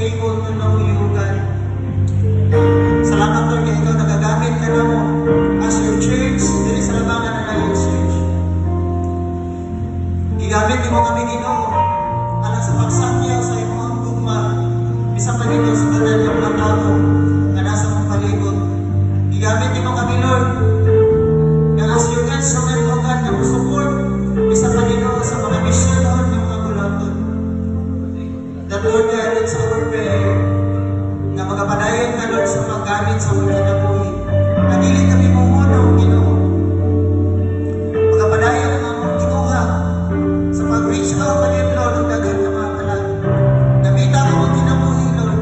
palibot ng nahuyugan. Salamat Lord kaya ikaw nagagamit ka na mo as your church, dili sa labangan na yung church. Gigamit mo kami Ginoo alang sa pagsangyaw sa imong gugma, bisang pa Ginoo sa tanan ng mga tao na nasa mong palibot. Gigamit mo kami Lord na as your instrument o God na support bisang pa Ginoo sa mga mission ng mga bulaton. That Lord God, it's our prayer na magapadayon ka Lord sa paggamit sa mga kinabuhi. Nagilid kami mong unong Ginoo. Magapadayon ang among ginuha sa pag-reach out pa rin Lord ang dagat na mga kalan. Namita mo ang kinabuhi Lord.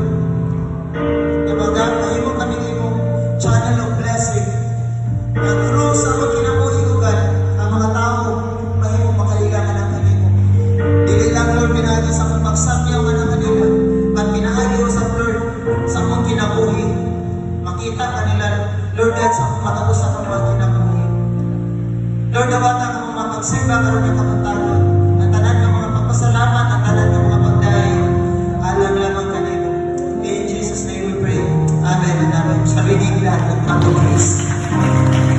Na magagawin mo kami imong channel of blessing. Na through sa among kinabuhi ugan, ang mga tao mahimong makailangan ng kanimo. Dili lang Lord pinagi sa among pagsakyaw nga ng kanila. At pinahagi sa Lord sa among kinabuhi. Makita kanila Lord God sa among matausan ng mga kinabuhi. Lord, nawata ka mga pagsimba karon ng kamantagan. Ang tanan ng mga pagpasalamat, ang tanan ng mga pagdayon. Alam lamang kanimo. In Jesus' name we pray. Amen and amen. Shall we give God the praise?